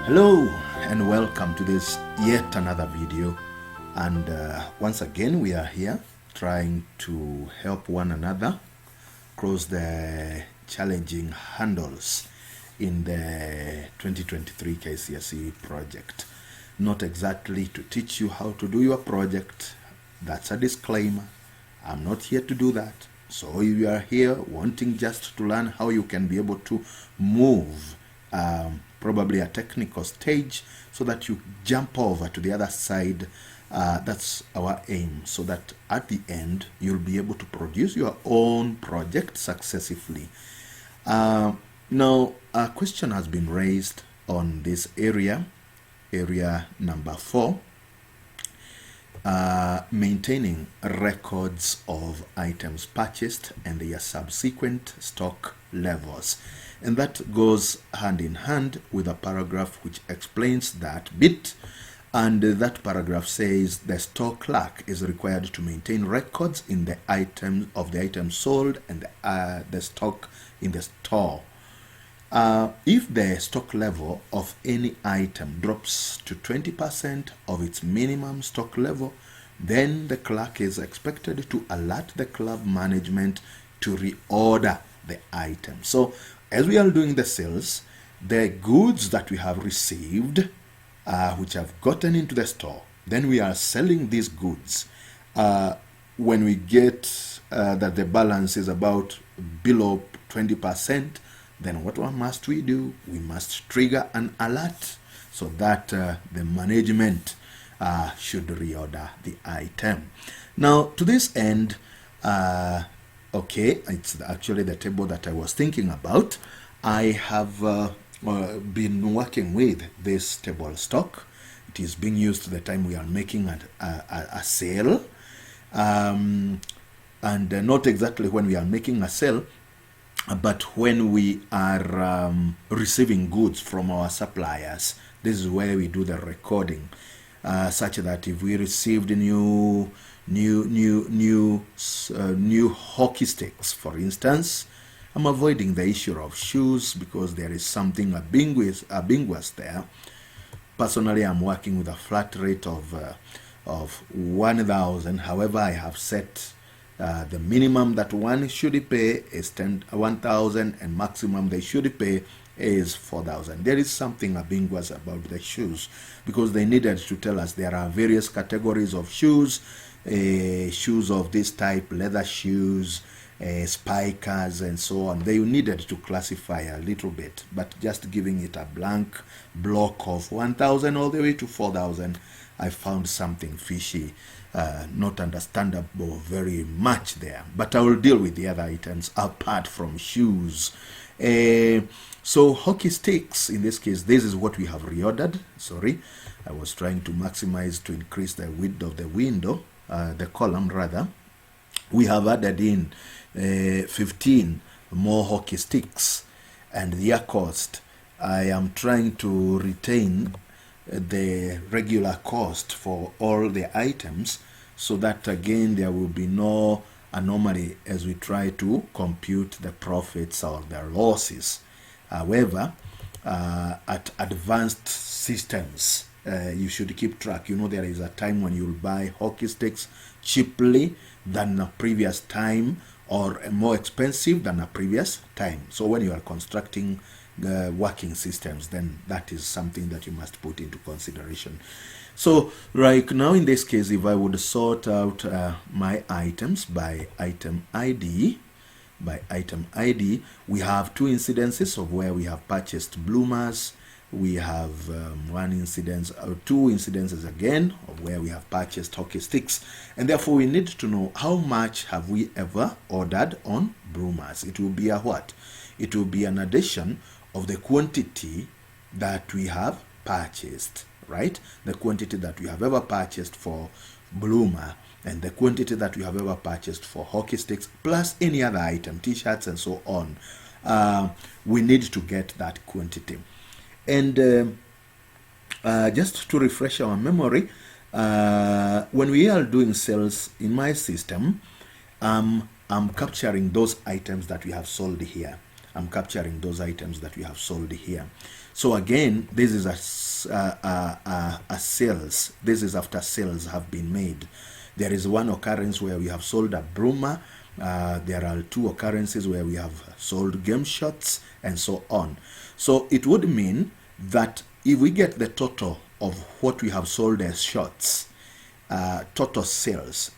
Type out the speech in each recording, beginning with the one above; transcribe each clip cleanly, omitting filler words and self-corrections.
Hello and welcome to this yet another video, and once again we are here trying to help one another cross the challenging hurdles in the 2023 KCSE project. Not exactly to teach you how to do your project, that's a disclaimer. I'm not here to do that. So if you are here wanting just to learn how you can be able to move probably a technical stage so that you jump over to the other side, that's our aim, so that at the end you'll be able to produce your own project successfully. Now a question has been raised on this area number 4, maintaining records of items purchased and their subsequent stock levels. And that goes hand in hand with a paragraph which explains that bit. And that paragraph says the store clerk is required to maintain records in the items of the items sold and the stock in the store. If the stock level of any item drops to 20% of its minimum stock level, then the clerk is expected to alert the club management to reorder the item. So as we are doing the sales, the goods that we have received, which have gotten into the store, then we are selling these goods. When we get that the balance is about below 20%, then what must we do? We must trigger an alert so that the management should reorder the item. Now, to this end, okay, it's actually the table that I was thinking about. I have been working with this table stock. It is being used the time we are making a sale, and not exactly when we are making a sale, but when we are receiving goods from our suppliers. This is where we do the recording, such that if we received new hockey sticks, for instance. I'm avoiding the issue of shoes because there is something ambiguous there. Personally, I'm working with a flat rate of 1,000. However, I have set the minimum that one should pay is 1,000 and maximum they should pay is 4,000. There is something ambiguous about the shoes because they needed to tell us there are various categories of shoes. Shoes of this type, leather shoes, spikers, and so on. They needed to classify a little bit, but just giving it a blank block of 1,000 all the way to 4,000, I found something fishy, not understandable very much there. But I will deal with the other items apart from shoes. So hockey sticks, in this case, this is what we have reordered. Sorry, I was trying to maximize to increase the width of the window, the column rather. We have added in 15 more hockey sticks, and their cost, I am trying to retain the regular cost for all the items so that again there will be no anomaly as we try to compute the profits or the losses. However, at advanced systems, you should keep track. You know, there is a time when you'll buy hockey sticks cheaply than a previous time, or more expensive than a previous time. So when you are constructing working systems, then that is something that you must put into consideration. So right now in this case, if I would sort out my items by item ID, we have two incidences of where we have purchased bloomers. We have one incidence, or two incidences again of where we have purchased hockey sticks, and therefore we need to know how much have we ever ordered on bloomers. It will be a what? It will be an addition of the quantity that we have purchased, right? The quantity that we have ever purchased for bloomer and the quantity that we have ever purchased for hockey sticks, plus any other item, t-shirts and so on. We need to get that quantity. And just to refresh our memory, when we are doing sales in my system, I'm capturing those items that we have sold here. I'm capturing those items that we have sold here. So again, this is a sales. This is after sales have been made. There is one occurrence where we have sold a broomer. There are 2 occurrences where we have sold game shots and so on. So it would mean that if we get the total of what we have sold as shots, total sales,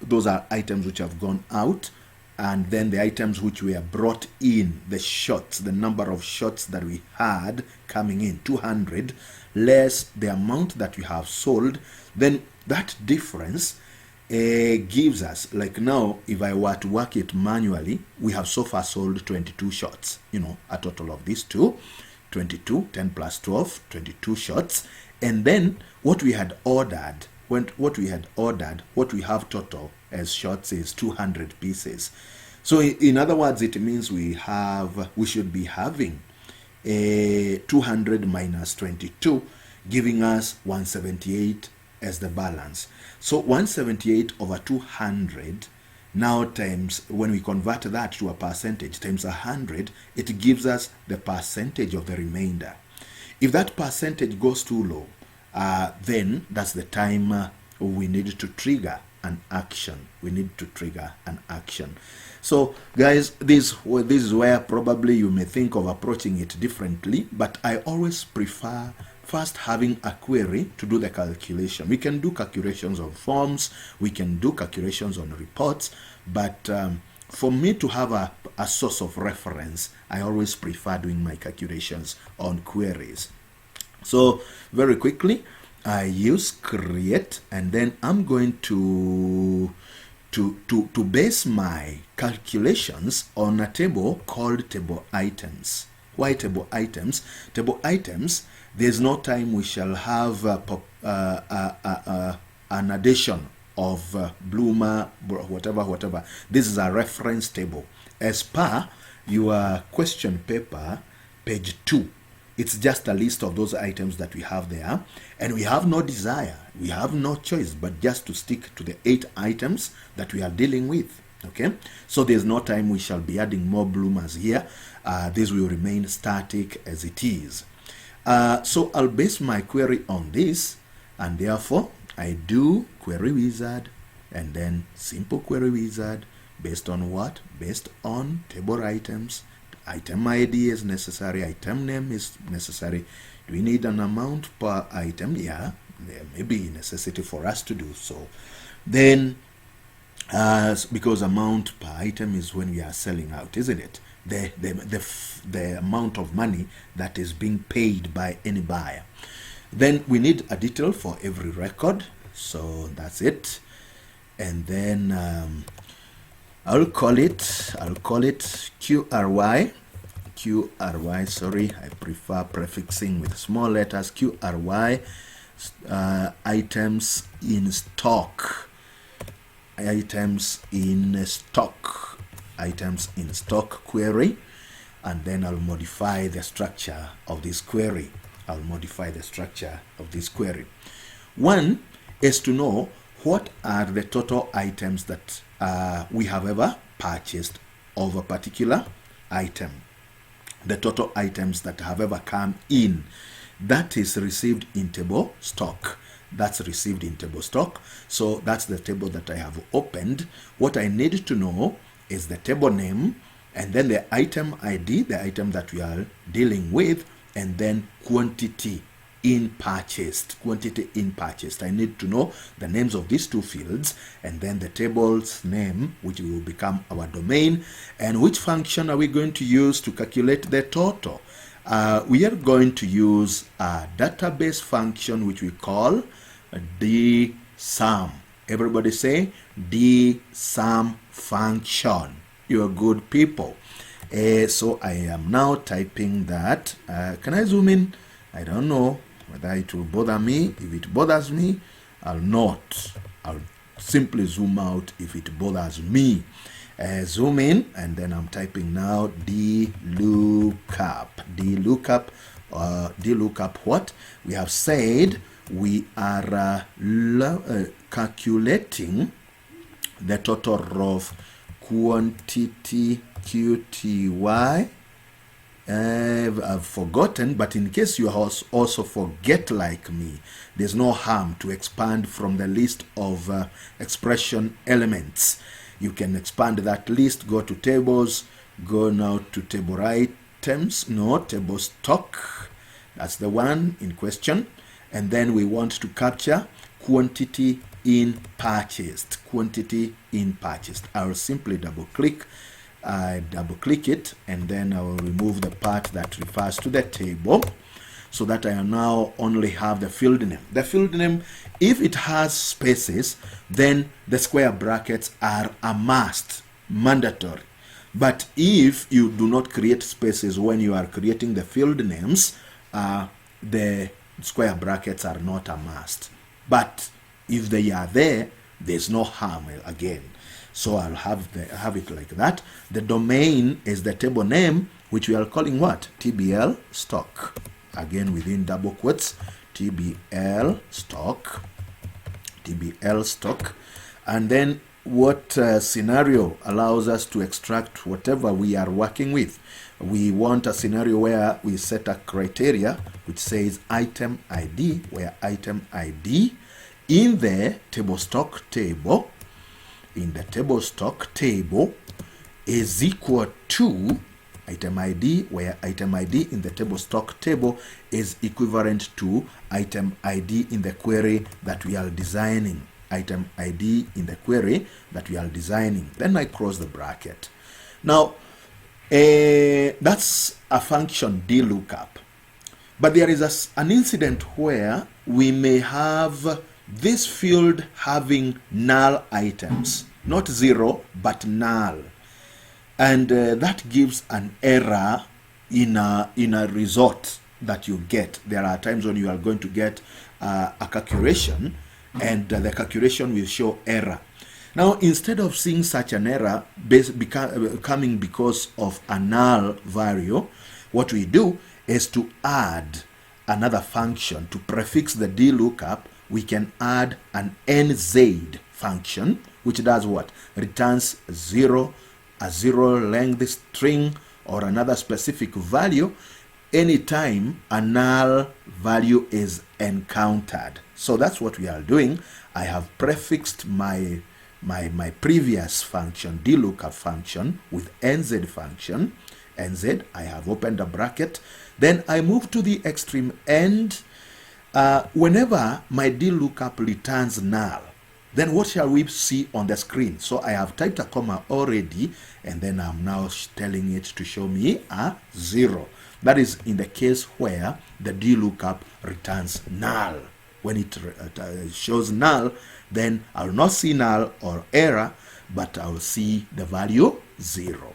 those are items which have gone out, and then the items which were brought in, the shots, the number of shots that we had coming in, 200, less the amount that we have sold, then that difference gives us, like now, if I were to work it manually, we have so far sold 22 shots, a total of these two, 22, 10 plus 12, 22 shots, and then what we had ordered, what we have total as shots is 200 pieces. So in other words, it means we should be having 200 minus 22, giving us 178 as the balance. So 178 over 200 now times, when we convert that to a percentage, times 100, it gives us the percentage of the remainder. If that percentage goes too low, then that's the time we need to trigger an action. So guys, this is where probably you may think of approaching it differently, but I always prefer first having a query to do the calculation. We can do calculations on forms, we can do calculations on reports, but for me to have a source of reference, I always prefer doing my calculations on queries. So very quickly, I use create, and then I'm going to base my calculations on a table called table items. Why table items? Table items, there's no time we shall have an addition of bloomer, whatever. This is a reference table. As per your question paper, page 2, it's just a list of those items that we have there, and we have no desire, we have no choice but just to stick to the 8 items that we are dealing with. Okay, so there's no time we shall be adding more bloomers here. This will remain static as it is. So I'll base my query on this, and therefore I do query wizard, and then simple query wizard based on what? Based on table items. Item ID is necessary, item name is necessary. Do we need an amount per item? Yeah, there may be necessity for us to do so. Then because amount per item is when we are selling out, isn't it? The amount of money that is being paid by any buyer. Then we need a detail for every record, so that's it. And then I'll call it QRY. Sorry, I prefer prefixing with small letters. QRY, items in stock. Items in stock query, and then I'll modify the structure of this query. One is to know what are the total items that we have ever purchased of a particular item. The total items that have ever come in. That is received in table stock. So that's the table that I have opened. What I need to know is the table name, and then the item ID, the item that we are dealing with, and then quantity in purchased. I need to know the names of these 2 fields, and then the table's name, which will become our domain, and which function are we going to use to calculate the total. We are going to use a database function which we call dsum. Everybody say dsum function. You're good people. So I am now typing that. Can I zoom in? I don't know whether it will bother me. If it bothers me, I'll simply zoom out if it bothers me. Zoom in, and then I'm typing now DLOOKUP what? We have said we are calculating the total of quantity QTY. I've forgotten, but in case you also forget like me, there's no harm to expand from the list of expression elements. You can expand that list, go to tables, go now to table items, no, table stock, that's the one in question, and then we want to capture quantity in purchased, quantity in purchased. I'll simply double click it, and then I will remove the part that refers to the table, so that I now only have the field name. The field name, if it has spaces, then the square brackets are a must, mandatory. But if you do not create spaces when you are creating the field names, the square brackets are not a must. But if they are there, there's no harm again. So I'll have it like that. The domain is the table name, which we are calling what? TBL stock. Again, within double quotes, TBL stock. TBL stock. And then what scenario allows us to extract whatever we are working with? We want a scenario where we set a criteria which says item ID, where item ID in the table stock table, is equal to item ID, where item ID in the table stock table is equivalent to item ID in the query that we are designing. Item ID in the query that we are designing. Then I close the bracket. Now, that's a function DLOOKUP. But there is an incident where we may have this field having null items, not zero, but null. And that gives an error in a result that you get. There are times when you are going to get a calculation, and the calculation will show error. Now, instead of seeing such an error coming because of a null value, what we do is to add another function to prefix the DLOOKUP. We can add an NZ function, which does what? Returns a zero length string or another specific value anytime a null value is encountered. So that's what we are doing. I have prefixed my previous function, DLOOKUP function, with NZ function. NZ, I have opened a bracket. Then I move to the extreme end. Whenever my DLOOKUP returns null, then what shall we see on the screen? So I have typed a comma already, and then I'm now telling it to show me a 0. That is in the case where the DLOOKUP returns null. When it shows null, then I'll not see null or error, but I'll see the value 0.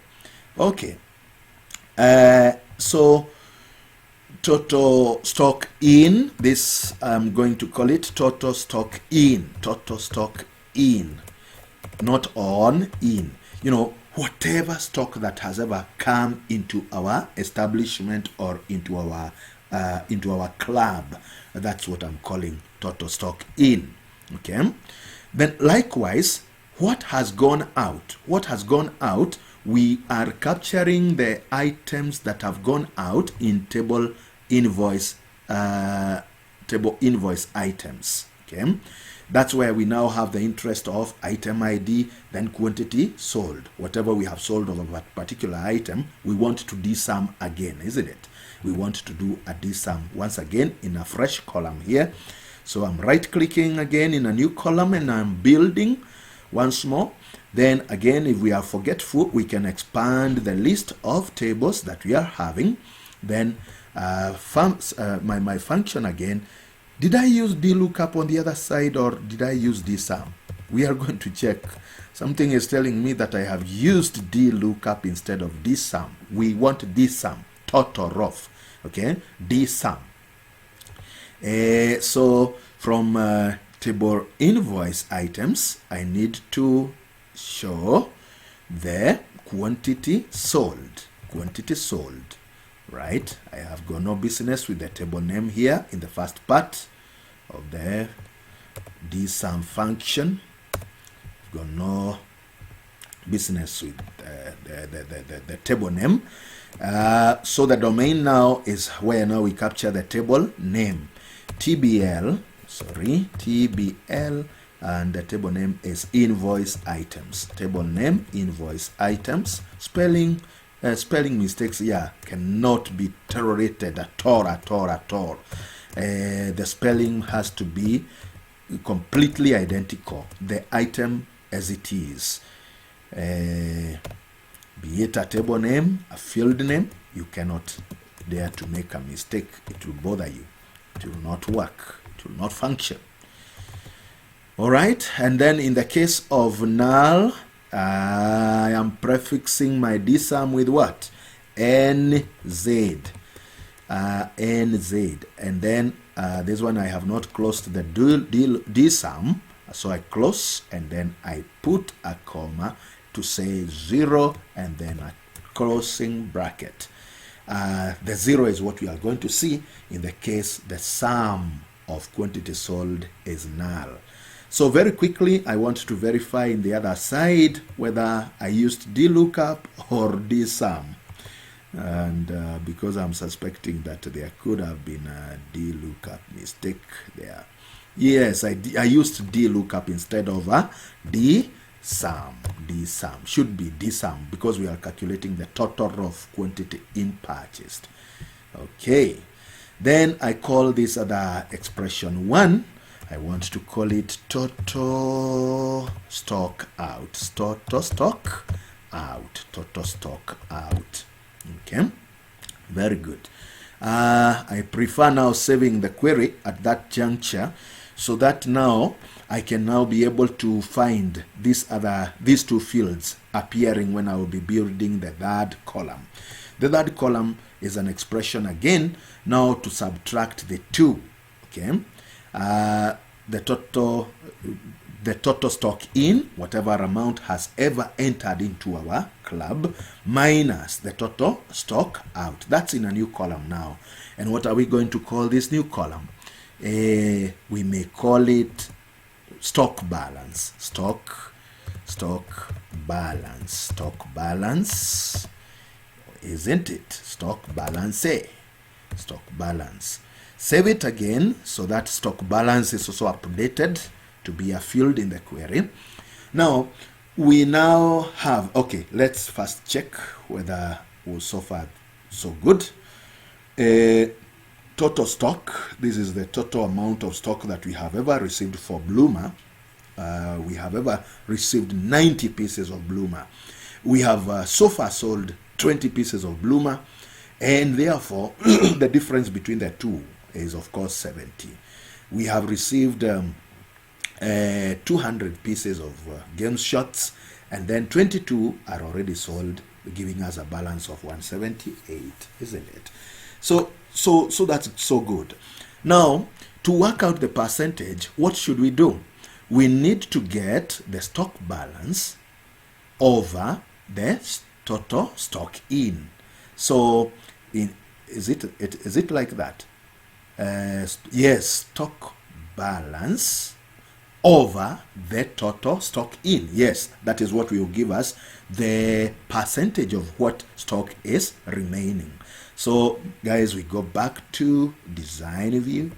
Okay. So total stock in, this I'm going to call it total stock in, not on, in. You know, whatever stock that has ever come into our establishment or into our club, that's what I'm calling total stock in. Okay. Then likewise, what has gone out? What has gone out? We are capturing the items that have gone out in table invoice items. Okay. That's where we now have the interest of item ID, then quantity sold. Whatever we have sold of a particular item, we want to desum again, isn't it? We want to do a desum once again in a fresh column here. So I'm right clicking again in a new column and I'm building once more. Then again, if we are forgetful, we can expand the list of tables that we are having. Then my function again, did I use DLOOKUP on the other side or did I use desum? We are going to check. Something is telling me that I have used DLOOKUP instead of desum. We want desum, total rough, okay, desum. So from table invoice items, I need to show the quantity sold, right? I have got no business with the table name here in the first part of the desum function. I've got business with the table name. So the domain now is where now we capture the table name, TBL, and the table name is invoice items. Table name, invoice items. Spelling mistakes, yeah, cannot be tolerated at all. The spelling has to be completely identical, the item as it is. Be it a table name, a field name, you cannot dare to make a mistake. It will bother you. It will not work. It will not function. All right, and then in the case of null, I am prefixing my dsum with what? NZ. NZ. And then this one I have not closed the dsum, so I close and then I put a comma to say 0 and then a closing bracket. The 0 is what we are going to see in the case the sum of quantity sold is null. So very quickly, I want to verify in the other side whether I used dlookup or dsum. And because I'm suspecting that there could have been a dlookup mistake there. Yes, I used dlookup instead of a dsum. Dsum should be dsum because we are calculating the total of quantity in purchased. Okay, then I call this other expression 1. I want to call it total stock out. Total stock out. Total stock out. Okay, very good. I prefer now saving the query at that juncture so that now I can now be able to find these two fields appearing when I will be building the third column. The third column is an expression again now to subtract the 2. Okay, the total stock in, whatever amount has ever entered into our club, minus the total stock out. That's in a new column now. And what are we going to call this new column? We may call it stock balance. Stock balance, isn't it? Stock balance. Stock balance. Save it again so that stock balance is also updated to be a field in the query. Now, we now have, okay, let's first check whether so far so good. Total stock, this is the total amount of stock that we have ever received for Bloomer. We have ever received 90 pieces of Bloomer. We have so far sold 20 pieces of Bloomer, and therefore the difference between the two is of course 70. We have received 200 pieces of game shots, and then 22 are already sold, giving us a balance of 178, isn't it? So that's so good. Now, to work out the percentage, what should we do? We need to get the stock balance over the total stock in. So is it like that? Yes, stock balance over the total stock in. Yes, that is what will give us the percentage of what stock is remaining. So guys, we go back to design view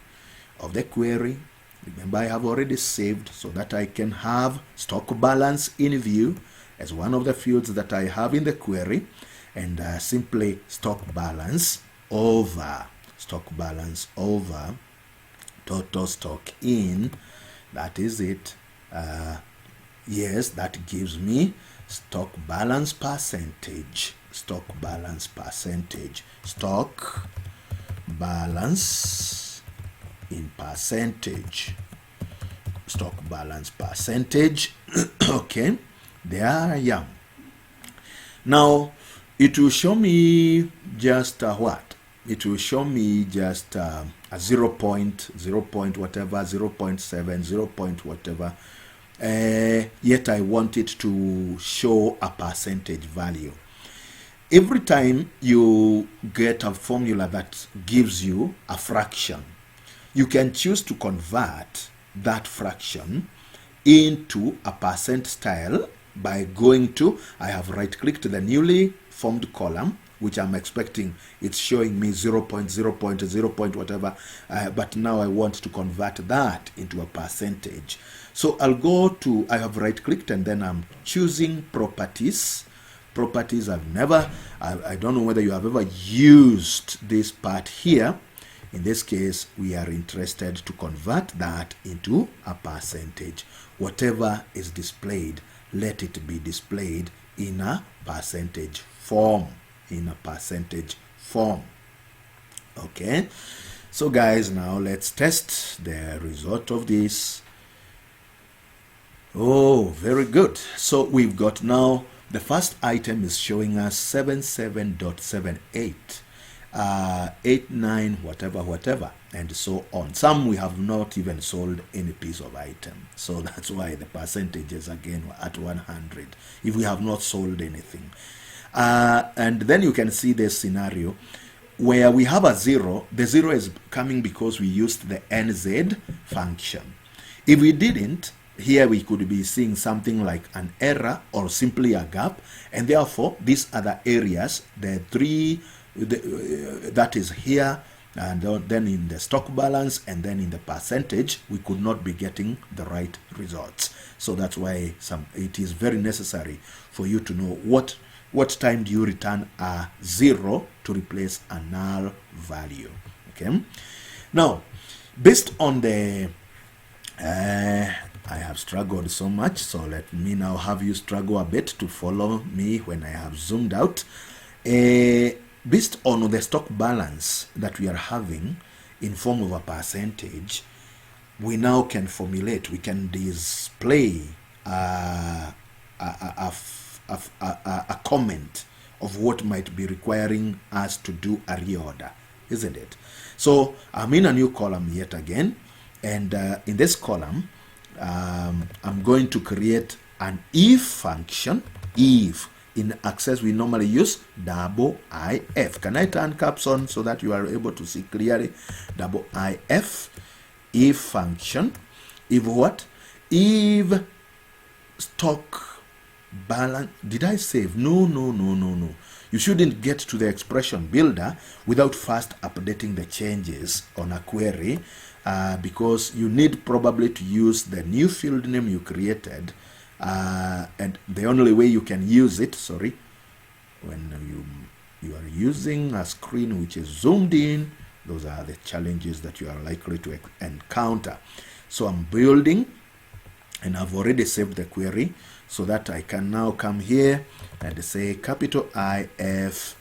of the query. Remember, I have already saved so that I can have stock balance in view as one of the fields that I have in the query, and simply stock balance over total stock in. That is it. Yes, that gives me stock balance percentage. Stock balance percentage. Stock balance in percentage. Stock balance percentage. Okay, there I am. Now it will show me just what? It will show me just a 0 point whatever, 0.7, 0 point whatever. Yet I want it to show a percentage value. Every time you get a formula that gives you a fraction, you can choose to convert that fraction into a percent style by going to, I have right-clicked the newly formed column, which I'm expecting it's showing me 0.0 whatever, but now I want to convert that into a percentage. So I'll go to, I have right-clicked and then I'm choosing properties. Properties, I don't know whether you have ever used this part here. In this case, we are interested to convert that into a percentage. Whatever is displayed, let it be displayed in a percentage form. Okay, so guys, now let's test the result of this. Oh, very good. So we've got now, the first item is showing us 77.78, 89 whatever, and so on. Some we have not even sold any piece of item, so that's why the percentages again were at 100 if we have not sold anything. And then you can see this scenario where we have a 0. The 0 is coming because we used the NZ function. If we didn't, here we could be seeing something like an error or simply a gap, and therefore these other areas, the three, that is here, and then in the stock balance and then in the percentage, we could not be getting the right results. So that's why it is very necessary for you to know what time do you return a 0 to replace a null value. Okay, now based on the I have struggled so much, so let me now have you struggle a bit to follow me when I have zoomed out. Based on the stock balance that we are having in form of a percentage, we now can formulate, we can display a comment of what might be requiring us to do a reorder, isn't it? So I'm in a new column yet again, and in this column I'm going to create an if function. If in Access we normally use if. Can I turn caps on so that you are able to see clearly? If function. If what? If stock balance. Did I save? No. You shouldn't get to the expression builder without first updating the changes on a query, because you need probably to use the new field name you created, and the only way you can use it, when you are using a screen which is zoomed in, those are the challenges that you are likely to encounter. So I'm building, and I've already saved the query, so that I can now come here and say capital IF.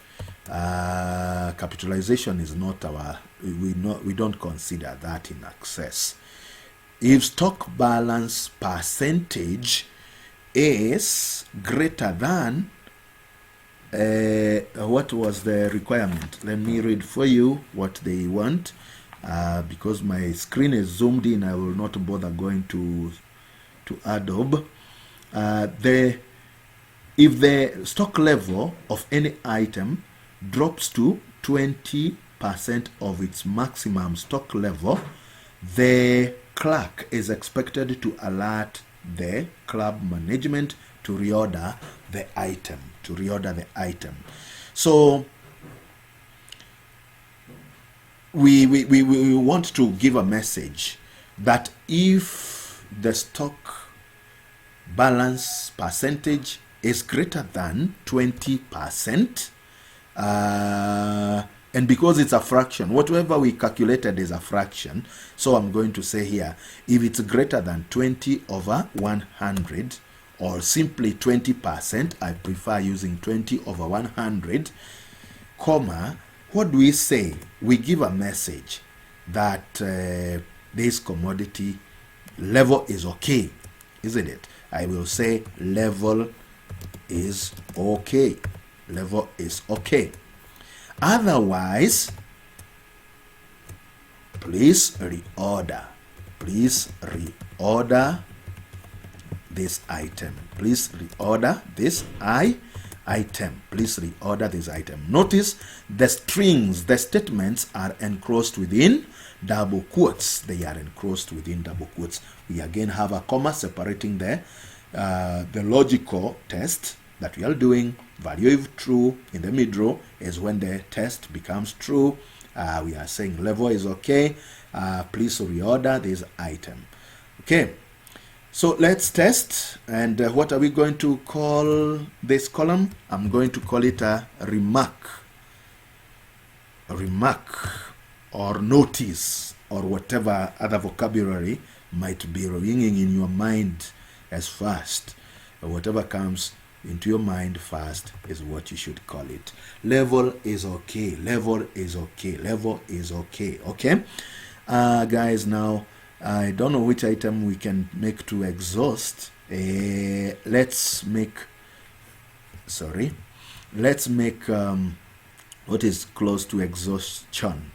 Capitalization is not our, we don't consider that in Access. If stock balance percentage is greater than, what was the requirement? Let me read for you what they want, because my screen is zoomed in. I will not bother going to Adobe. If the stock level of any item drops to 20% of its maximum stock level, the clerk is expected to alert the club management to reorder the item. So we want to give a message that if the stock balance percentage is greater than 20%, and because it's a fraction, whatever we calculated is a fraction, so I'm going to say here, if it's greater than 20 over 100, or simply 20%, I prefer using 20 over 100, comma, what do we say? We give a message that this commodity level is okay, isn't it? I will say level is okay. Level is okay. Otherwise, please reorder. Please reorder this item. Please reorder this item. Please reorder this item. Notice the strings, the statements are enclosed within double quotes. They are enclosed within double quotes. We again have a comma separating the the logical test that we are doing. Value if true in the middle is when the test becomes true. We are saying level is okay. Please reorder this item. Okay, so let's test. And what are we going to call this column? I'm going to call it a remark or notice, or whatever other vocabulary might be ringing in your mind as first. Whatever comes into your mind first is what you should call it. Level is okay. Level is okay. Level is okay. Okay, guys, now I don't know which item we can make to exhaust. Let's make what is close to exhaustion.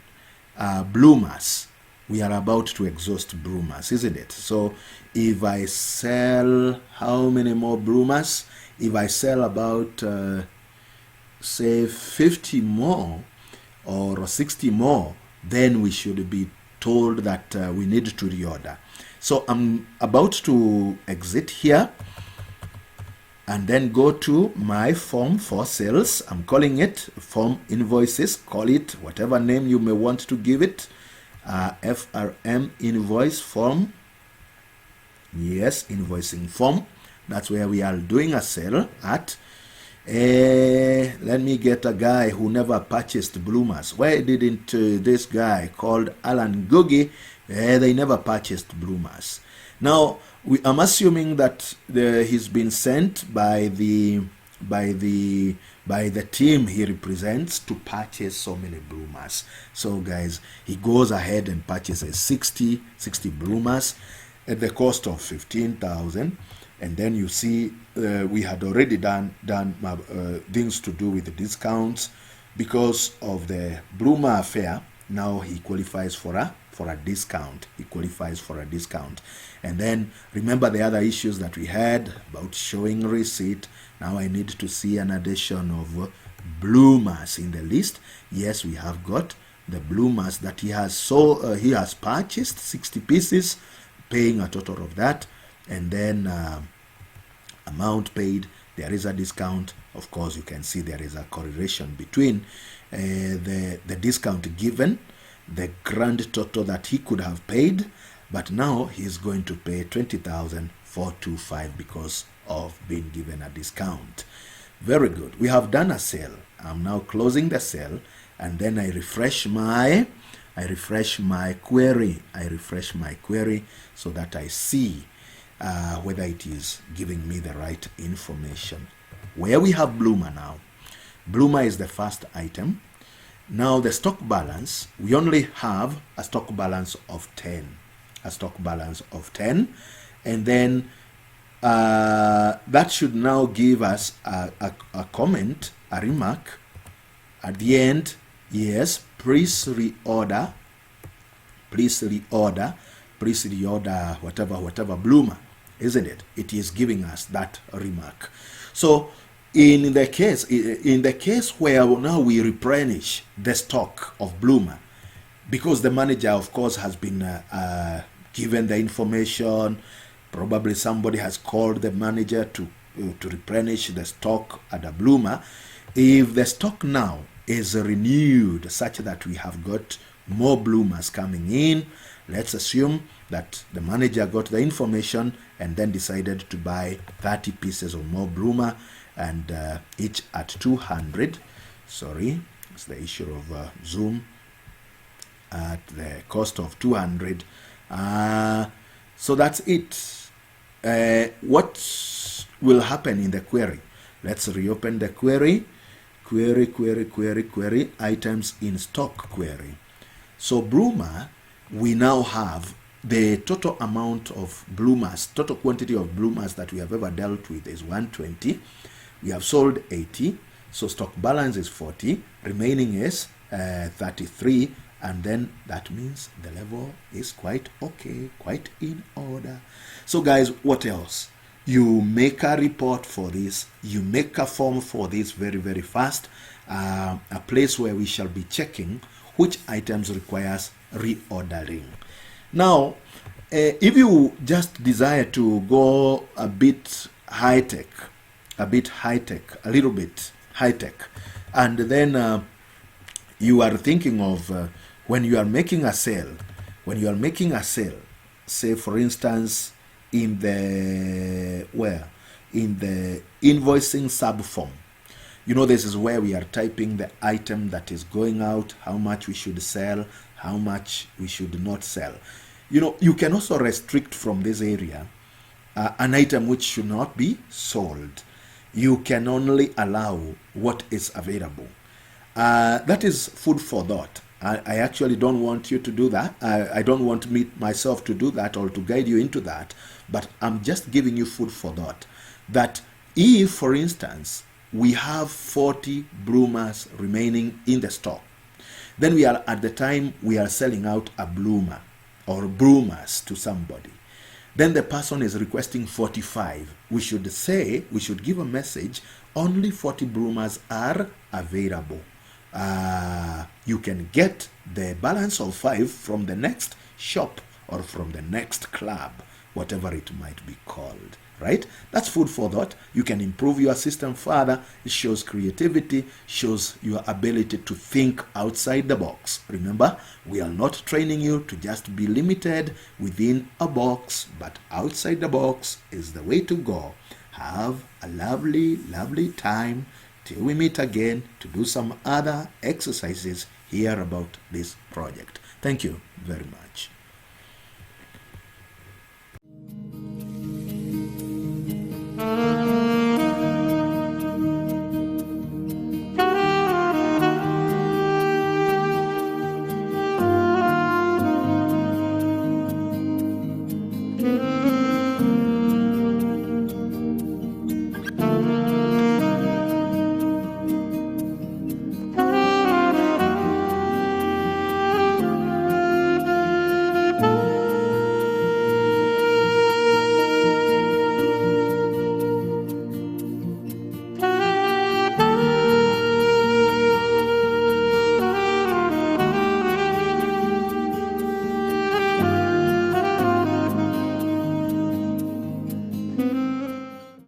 Bloomers. We are about to exhaust bloomers, isn't it? So if I sell how many more bloomers? If I sell about say 50 more or 60 more, then we should be told that we need to reorder. So I'm about to exit here and then go to my form for sales. I'm calling it form invoices. Call it whatever name you may want to give it. FRM invoice form. Yes, invoicing form. That's where we are doing a sale at. Let me get a guy who never purchased bloomers. Why didn't this guy called Alan Googie? They never purchased bloomers. Now I'm assuming that he's been sent by the team he represents to purchase so many bloomers. So guys, he goes ahead and purchases 60 bloomers at the cost of 15,000. And then you see we had already done things to do with the discounts because of the bloomer affair. Now he qualifies for a discount. He qualifies for a discount. And then remember the other issues that we had about showing receipt. Now I need to see an addition of bloomers in the list. Yes, we have got the bloomers that he has he has purchased 60 pieces, paying a total of that. And then amount paid, there is a discount. Of course, you can see there is a correlation between the discount given, the grand total that he could have paid, but now he's going to pay 20,425 because of being given a discount. Very good. We have done a sale. I'm now closing the sale, and then I refresh my query. I refresh my query so that I see whether it is giving me the right information. Where we have bloomer now. Bloomer is the first item. Now the stock balance, we only have a stock balance of 10. A stock balance of 10. And then that should now give us a comment, a remark at the end. Yes, please reorder whatever bloomer, isn't it? It is giving us that remark. So in the case where now we replenish the stock of bloomer, because the manager of course has been given the information, probably somebody has called the manager to replenish the stock at the bloomer. If the stock now is renewed such that we have got more bloomers coming in, let's assume that the manager got the information and then decided to buy 30 pieces or more bloomer, and each at 200. Sorry, it's the issue of Zoom. At the cost of 200. So that's it. What will happen in the query? Let's reopen the query. Query, items in stock query. So bloomer, we now have the total amount of bloomers, total quantity of bloomers that we have ever dealt with is 120. We have sold 80, so stock balance is 40, remaining is 33, and then that means the level is quite okay, quite in order. So guys, what else? You make a report for this, you make a form for this very, very fast, a place where we shall be checking which items requires reordering. Now, If you just desire to go a bit high tech, a little bit high tech, and then you are thinking of when you are making a sale, say for instance in the invoicing sub form. This is where we are typing the item that is going out, how much we should sell, how much we should not sell. You can also restrict from this area an item which should not be sold. You can only allow what is available. That is food for thought. I actually don't want you to do that. I don't want myself to do that or to guide you into that, but I'm just giving you food for thought. That if, for instance, we have 40 bloomers remaining in the stock, then we are at the time we are selling out a bloomer or bloomers to somebody. Then the person is requesting 45. We should give a message, only 40 bloomers are available. You can get the balance of 5 from the next shop or from the next club, whatever it might be called, right? That's food for thought. You can improve your system further. It shows creativity, shows your ability to think outside the box. Remember, we are not training you to just be limited within a box, but outside the box is the way to go. Have a lovely, lovely time till we meet again to do some other exercises here about this project. Thank you very much.